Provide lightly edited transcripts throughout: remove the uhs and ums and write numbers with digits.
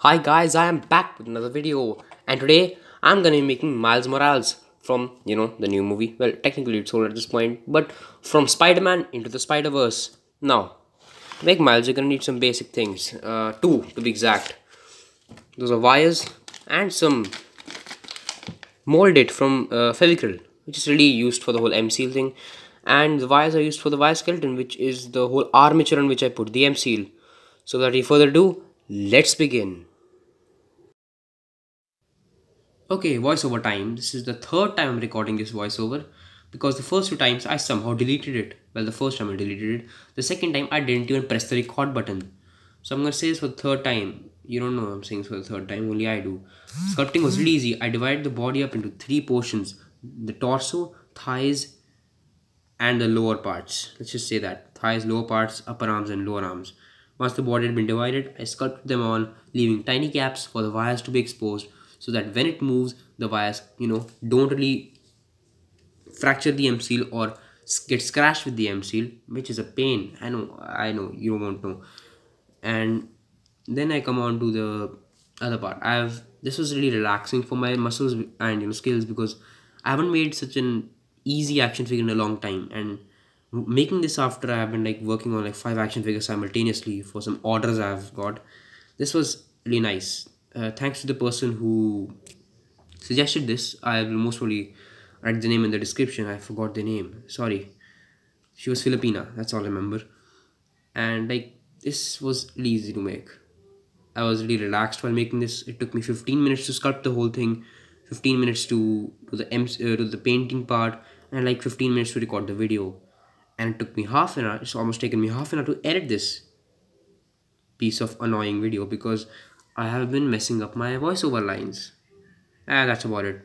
Hi guys, I am back with another video, and today I'm gonna be making Miles Morales from the new movie. Well, technically it's old at this point, but from Spider-Man into the Spider-Verse. Now, to make Miles, you're gonna need some basic things. Two to be exact. Those are wires and some molded from Fevicryl, which is really used for the whole M seal thing. And the wires are used for the wire skeleton, which is the whole armature on which I put the M seal. So without any further ado, let's begin. Okay, voiceover time. This is the third time I'm recording this voiceover because the first two times I somehow deleted it. Well, the first time I deleted it. The second time I didn't even press the record button. So I'm gonna say this for the third time. You don't know I'm saying this for the third time, only I do. Sculpting was really easy. I divided the body up into three portions: the torso, thighs, and the lower parts. Let's just say that thighs, lower parts, upper arms, and lower arms. Once the body had been divided, I sculpted them all, leaving tiny gaps for the wires to be exposed so that when it moves, the wires, don't really fracture the M seal or get scratched with the M seal, which is a pain. I know, you won't know. And then I come on to the other part. This was really relaxing for my muscles and skills because I haven't made such an easy action figure in a long time, and making this after I have been like working on like 5 action figures simultaneously for some orders I've got. This was really nice. Thanks to the person who suggested this. I will most probably write the name in the description. I forgot the name, sorry. She was Filipina, that's all I remember. And like, this was really easy to make. I was really relaxed while making this. It took me 15 minutes to sculpt the whole thing, 15 minutes to the painting part, and like 15 minutes to record the video. And it took me half an hour. It's almost taken me half an hour to edit this piece of annoying video because I have been messing up my voiceover lines. And that's about it.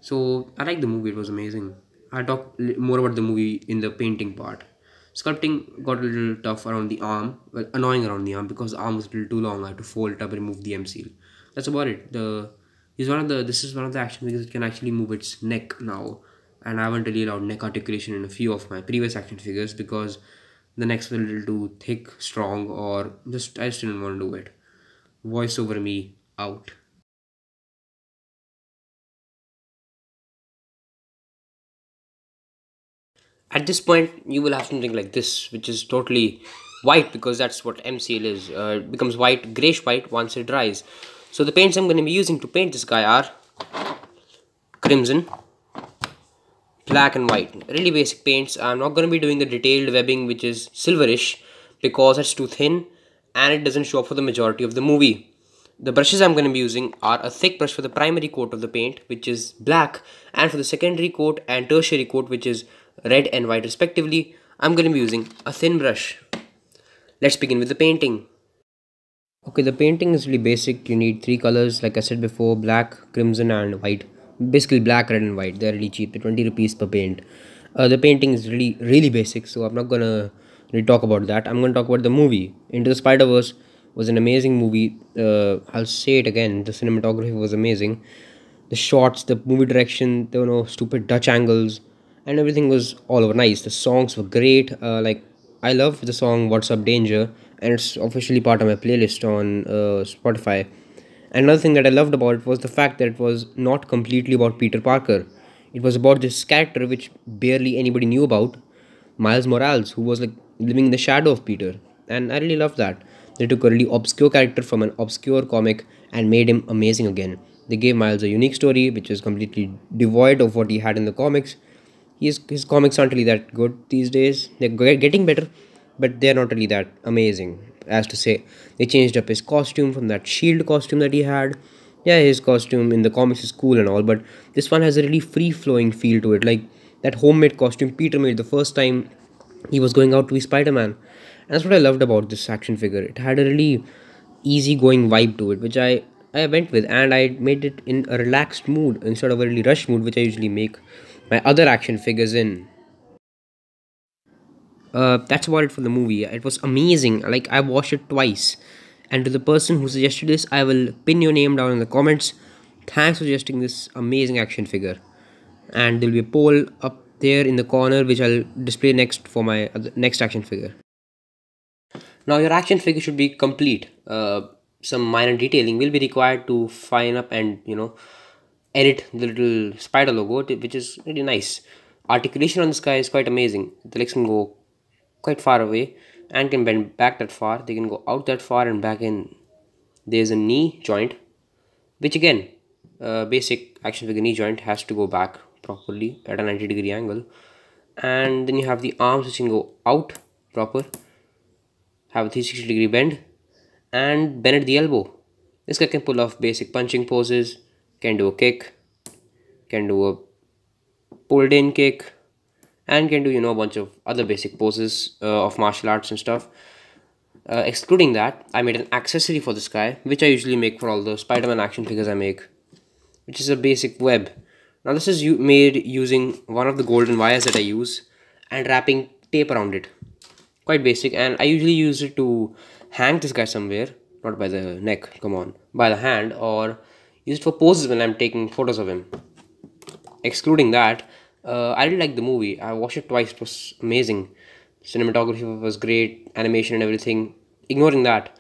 So I like the movie. It was amazing. I'll talk more about the movie in the painting part. Sculpting got a little tough around the arm, well, annoying around the arm because the arm was a little too long. I had to fold it up and remove the M seal. That's about it. This is one of the action figures that can actually move its neck now, and I haven't really allowed neck articulation in a few of my previous action figures because the necks were a little too thick, strong, or I just didn't want to do it. Voice over me out. At this point you will have something like this, which is totally white because that's what MCL is. It becomes white, grayish white once it dries. So the paints I'm going to be using to paint this guy are crimson, black and white. Really basic paints. I'm not going to be doing the detailed webbing, which is silverish, because it's too thin and it doesn't show up for the majority of the movie. The brushes I'm going to be using are a thick brush for the primary coat of the paint, which is black, and for the secondary coat and tertiary coat, which is red and white respectively, I'm going to be using a thin brush. Let's begin with the painting. Okay, the painting is really basic. You need three colors, like I said before: black, crimson and white. Basically black, red and white. They're really cheap. They're 20 rupees per paint. The painting is really basic, so I'm not gonna really talk about that. I'm gonna talk about the movie. Into the Spider-Verse was an amazing movie. I'll say it again, the cinematography was amazing. The shots, the movie direction, there were no stupid Dutch angles, and everything was all over nice. The songs were great. Like, I love the song "What's Up Danger," and it's officially part of my playlist on Spotify. And another thing that I loved about it was the fact that it was not completely about Peter Parker. It was about this character which barely anybody knew about, Miles Morales, who was like living in the shadow of Peter. And I really love that. They took a really obscure character from an obscure comic and made him amazing again. They gave Miles a unique story which is completely devoid of what he had in the comics. His comics aren't really that good these days. They're getting better, but they're not really that amazing. As to say, they changed up his costume from that shield costume that he had. Yeah, his costume in the comics is cool and all, but this one has a really free flowing feel to it, like that homemade costume Peter made the first time he was going out to be Spider-Man. And that's what I loved about this action figure. It had a really easygoing vibe to it, which I went with, and I made it in a relaxed mood instead of a really rushed mood, which I usually make my other action figures in. That's about it for the movie. It was amazing. Like, I watched it twice. And to the person who suggested this, I will pin your name down in the comments. Thanks for suggesting this amazing action figure. And there'll be a poll up there in the corner which I'll display next for my next action figure. Now your action figure should be complete. some minor detailing will be required to fine up and edit the little spider logo, which is really nice. Articulation on this guy is quite amazing. The legs can go quite far away and can bend back that far. They can go out that far and back in. There's a knee joint, which again, basic action figure knee joint has to go back properly at a 90-degree angle. And then you have the arms which can go out proper, have a 360-degree bend, and bend at the elbow. This guy can pull off basic punching poses, can do a kick, can do a pulled in kick, and can do a bunch of other basic poses of martial arts and stuff. Excluding that, I made an accessory for this guy, which I usually make for all the Spider-Man action figures I make, which is a basic web. Now this is made using one of the golden wires that I use and wrapping tape around it. Quite basic, and I usually use it to hang this guy somewhere, not by the neck, come on, by the hand, or use it for poses when I'm taking photos of him. Excluding that, I really like the movie. I watched it twice. It was amazing. Cinematography was great, animation and everything. Ignoring that,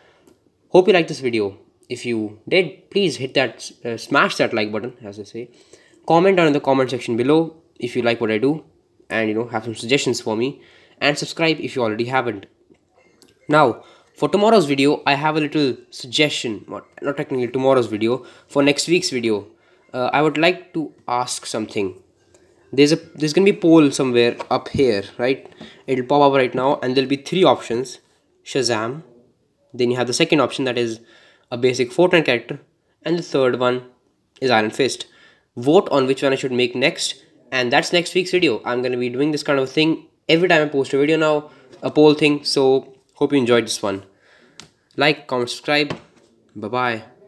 hope you liked this video. If you did, please hit that, smash that like button, as I say. Comment down in the comment section below if you like what I do, and have some suggestions for me, and subscribe if you already haven't. Now, for tomorrow's video, I have a little suggestion, not technically tomorrow's video, for next week's video. I would like to ask something. There's gonna be a poll somewhere up here, right? It'll pop up right now, and there'll be 3 options: Shazam. Then you have the second option, that is a basic Fortnite character, and the third one is Iron Fist. Vote on which one I should make next, and that's next week's video. I'm gonna be doing this kind of thing every time I post a video now, a poll thing. So hope you enjoyed this one. Like, comment, subscribe. Bye bye.